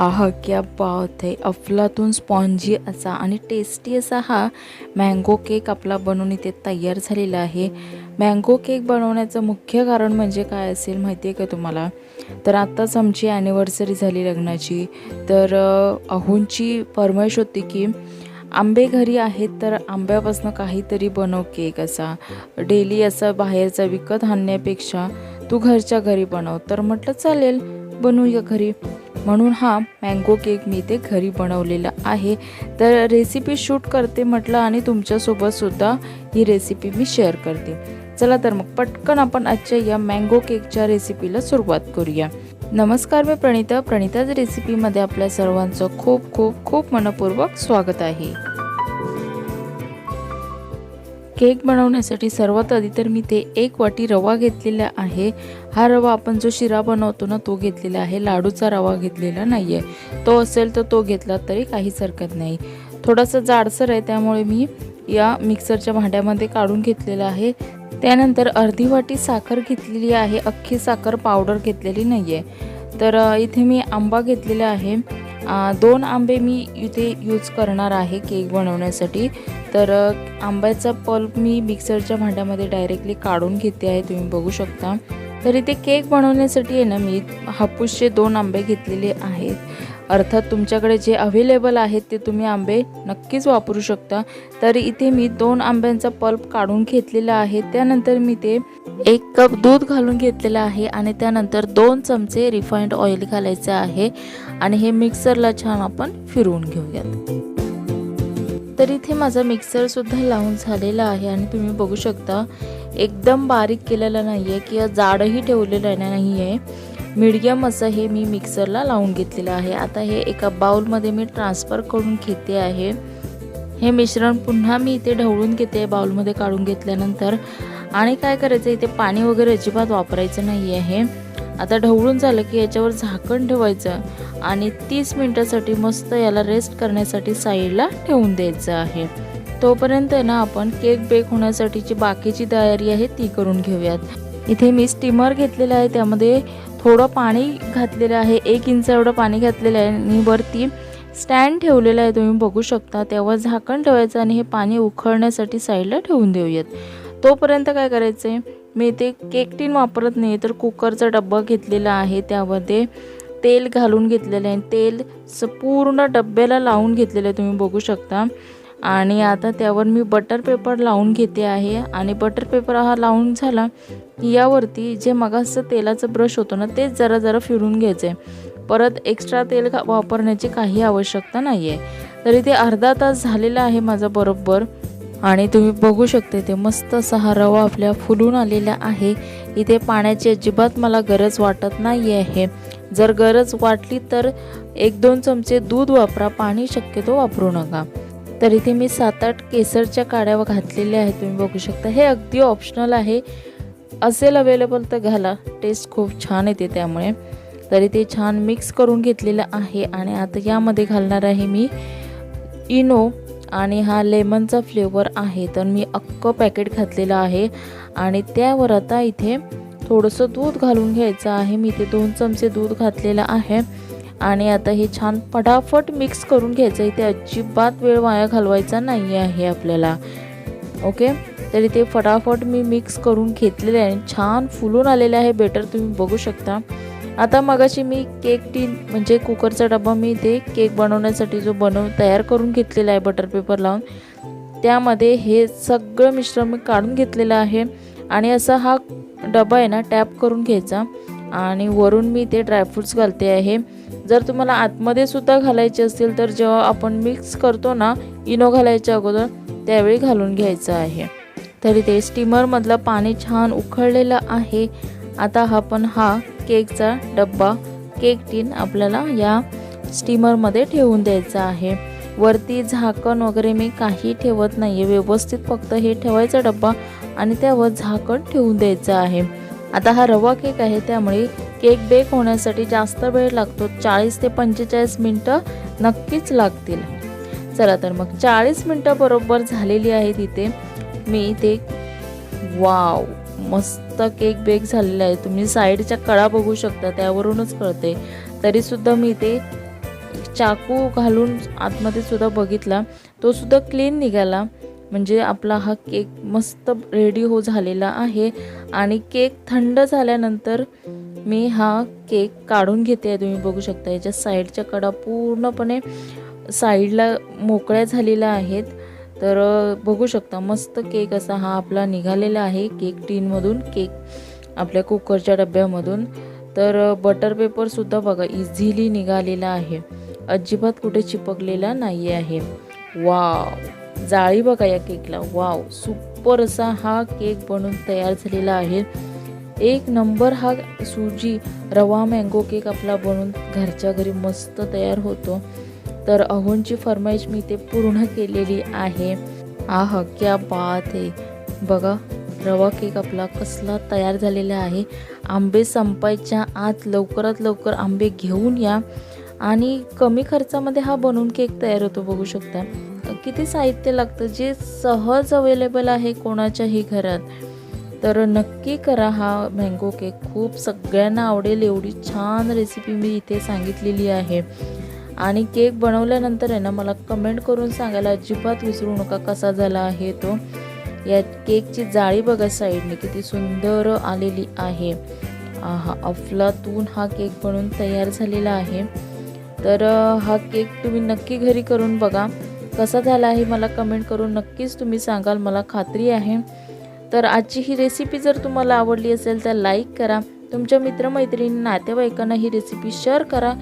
आहा क्या बात आहे. अफलातून स्पॉन्जी असा आणि टेस्टी असा हा मँगो केक आपला बनवून इथे तयार झालेला आहे. मँगो केक बनवण्याचं मुख्य कारण म्हणजे काय असेल माहिती आहे का तुम्हाला? तर आत्ताच आमची ॲनिव्हर्सरी झाली लग्नाची. तर अहोंची फर्माईश होती की आंबे घरी आहेत तर आंब्यापासून काहीतरी बनव केक असा. डेली असा बाहेरचा विकत आणण्यापेक्षा तू घरच्या घरी बनव. तर म्हटलं चालेल बनवूया घरी. म्हणून हा मँगो केक मी ते घरी बनवलेला आहे. तर रेसिपी शूट करते म्हटलं आणि तुमच्यासोबतसुद्धा ही रेसिपी मी शेअर करते. चला तर मग पटकन आपण आजच्या या मँगो केकच्या रेसिपीला सुरुवात करूया. नमस्कार, मी प्रणिताज रेसिपीमध्ये आपल्या सर्वांचं खूप खूप खूप मनपूर्वक स्वागत आहे. केक बनवण्यासाठी सर्वात आधी तर मी ते 1 वाटी रवा घेतलेला आहे. हा रवा आपण जो शिरा बनवतो ना तो घेतलेला आहे, लाडूचा रवा घेतलेला नाही आहे. तो असेल तर तो घेतला तरी काहीच हरकत नाही. थोडासा जाडसर आहे त्यामुळे मी या मिक्सरच्या भांड्यामध्ये काढून घेतलेला आहे. त्यानंतर अर्धी वाटी साखर घेतलेली आहे, अख्खी साखर पावडर घेतलेली नाही आहे. तर इथे मी आंबा घेतलेला आहे. 2 आंबे मी इथे यूज करणार आहे केक बनवण्यासाठी. तर आंब्याचा पल्प मी मिक्सरच्या भांड्यामध्ये डायरेक्टली काढून घेते आहे, तुम्ही बघू शकता. तर इथे केक बनवण्यासाठी आहे ना मी हापूसचे 2 आंबे घेतलेले आहेत. अर्थात तुमच्याकडे जे अवेलेबल आहेत ते तुम्ही आंबे नक्कीच वापरू शकता. तर इथे मी 2 आंब्यांचा पल्प काढून घेतलेला आहे. त्यानंतर मी ते 1 कप दूध घालून घेतलेलं आहे आणि त्यानंतर 2 चमचे रिफाइंड ऑइल घालायचं आहे आणि हे मिक्सरला छान आपण फिरवून घेऊयात. तर इथे माझा मिक्सरसुद्धा लावून झालेला आहे आणि तुम्ही बघू शकता एकदम बारीक केलेला नाही आहे किंवा जाडही ठेवलेलं नाही आहे. मीडियम असं हे मी मिक्सरला लावून घेतलेलं आहे. आता हे एका बाउलमध्ये मी ट्रान्सफर करून घेते आहे. हे मिश्रण पुन्हा मी इथे ढवळून घेते बाउलमध्ये काढून घेतल्यानंतर. आणि काय करायचं, इथे पाणी वगैरे अजिबात वापरायचं नाही आहे. आता ढवळून झालं की याच्यावर झाकण ठेवायचं आणि 30 मिनिटासाठी मस्त याला रेस्ट करण्यासाठी साईडला ठेवून द्यायचं आहे. तोपर्यंत ना आपण केक बेक होण्यासाठीची बाकीची तयारी आहे ती करून घेऊयात. इथे मी स्टीमर घेतलेलं आहे, त्यामध्ये थोडं पाणी घातलेलं आहे, 1 इंच एवढं पाणी घातलेलं आहे आणि वरती स्टँड ठेवलेलं आहे, तुम्ही बघू शकता. त्यावर झाकण ठेवायचं आणि हे पाणी उकळण्यासाठी साईडला ठेवून देऊयात. तोपर्यंत काय करायचं आहे, मी ते केक टीन वापरत नाही तर कुकरचा डब्बा घेतलेला आहे, त्यामध्ये तेल घालून घेतलेलं आहे. तेल पूर्ण डब्याला लावून घेतलेलं आहे, तुम्ही बघू शकता. आणि आता त्यावर मी बटर पेपर लावून घेते आहे आणि बटर पेपर हा लावून झाला की यावरती जे मगाचं तेलाचं ब्रश होतं ना तेच जरा जरा फिरून घ्यायचं आहे. परत एक्स्ट्रा तेल वापरण्याची काही आवश्यकता नाही आहे. तर इथे अर्धा तास झालेला आहे माझा बरोबर आणि तुम्ही बघू शकता ते मस्त असा हा रवा आपल्या फुलून आलेला आहे. इथे पाण्याची अजिबात मला गरज वाटत नाही आहे. जर गरज वाटली तर 1-2 चमचे दूध वापरा, पाणी शक्यतो वापरू नका. तर इथे मी 7-8 केसरच्या काड्या घातलेल्या आहेत, तुम्ही बघू शकता. हे अगदी ऑप्शनल आहे, असेल अवेलेबल तर घाला, टेस्ट खूप छान येते त्यामुळे. तरी ते छान मिक्स करून घेतलेलं आहे आणि आता यामध्ये घालणार आहे मी इनो आणि हा लेमनचा फ्लेवर आहे. तर मी अख्खं पॅकेट घातलेलं आहे आणि त्यावर आता इथे थोडंसं दूध घालून घ्यायचं आहे. मी इथे 2 चमचे दूध घातलेलं आहे आणि आता हे छान फटाफट मिक्स करून घ्यायचं. इथे अजिबात वेळ वाया घालवायचा नाही आहे आपल्याला. ओके, तर इथे फटाफट मी मिक्स करून घेतलेलं आहे. छान फुलून आलेलं आहे बेटर, तुम्ही बघू शकता. आता मगाशी मी केक टीन म्हणजे कुकरचा डबा मी इथे केक बनवण्यासाठी जो तयार करून घेतलेला आहे बटर पेपर लावून, त्यामध्ये हे सगळं मिश्रण मी काढून घेतलेलं आहे आणि असा हा डबा आहे ना टॅप करून घ्यायचा आणि वरून मी ते ड्रायफ्रूट्स घालते आहे. जर तुम्हाला आतमध्ये सुद्धा घालायचे असतील तर जेव्हा आपण मिक्स करतो ना इनो घालायच्या अगोदर त्यावेळी घालून घ्यायचं आहे. तरी ते स्टीमरमधलं पाणी छान उकळलेलं आहे. आता आपण हा केकचा डब्बा केक टीन आपल्याला या स्टीमरमध्ये ठेवून द्यायचा आहे. वरती झाकण वगैरे मी काही ठेवत नाही आहे, व्यवस्थित फक्त हे ठेवायचा डब्बा आणि त्यावर झाकण ठेवून द्यायचं आहे. आता हा रवा केक आहे त्यामुळे केक बेक होण्यासाठी जास्त वेळ लागतो, 40 ते 45 मिनटं नक्कीच लागतील. चला तर मग 40 मिनटं बरोबर झालेली आहेत. इथे मी इथे वाव मस्त केक बेक झालेला आहे. तुम्ही साईडच्या कडा बघू शकता, त्यावरूनच कळते. तरीसुद्धा मी इथे चाकू घालून आतमध्ये सुद्धा बघितला, तो सुद्धा क्लीन निघाला. म्हणजे आपला हा केक मस्त रेडी झालेला आहे. आणि केक थंड झाल्यानंतर मी हा केक काढून घेते. तुम्ही बघू शकता याच्या साईडच्या कडा पूर्णपणे साईडला मोकळ्या झालेल्या आहेत. तर बघू शकता मस्त केक असा हा आपला निघालेला आहे केक टीनमधून, केक आपल्या कुकरच्या डब्यामधून. तर बटर पेपरसुद्धा बघा इझिली निघालेला आहे, अजिबात कुठे चिपकलेला नाही आहे. वाव, जाळी बघा या केकला. वाव, सुपर असा हा केक बनून तयार झालेला आहे. एक नंबर हा सुजी रवा मँगो केक आपला बनून घरच्या घरी मस्त तयार होतो. तर अहोंची फरमाईश मी ते पूर्ण केलेली आहे. आहा, क्या बात आहे. बघा रवा केक आपला कसला तयार झालेला आहे. आंबे संपायच्या आत लवकरात लवकर आंबे घेऊन या आणि कमी खर्चामध्ये हा बनवून केक तयार होतो. बघू शकता किती साहित्य लागतं, जे सहज अवेलेबल आहे कोणाच्याही घरात. तर नक्की करा हा मँगो केक, खूप सगळ्यांना आवडेल एवढी छान रेसिपी मी इथे सांगितलेली आहे. आणि केक बनवल्यानंतर आहे ना मला कमेंट करून सांगायला अजिबात विसरू नका कसा झाला आहे तो. या केकची जाळी बघा साईडने किती सुंदर आलेली आहे. आहा, अफलातून हा केक बनवून तयार झालेला आहे. तर हा केक तुम्ही नक्की घरी करून बघा, कसा झाला आहे मला कमेंट करून नक्कीच तुम्ही सांगाल, मला खात्री आहे. तर आजची ही रेसिपी जर तुम्हाला आवडली असेल तर लाईक करा, तुमच्या मित्रमैत्रिणी नातेवाईकांना ही रेसिपी शेअर करा.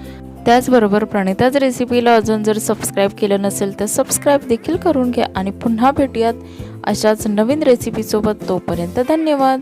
त्याचबरोबर प्रणिताज रेसिपीला अजून जर सबस्क्राईब केलं नसेल तर सबस्क्राईब देखील करून घ्या. आणि पुन्हा भेटूयात अशाच नवीन रेसिपीसोबत. तोपर्यंत धन्यवाद.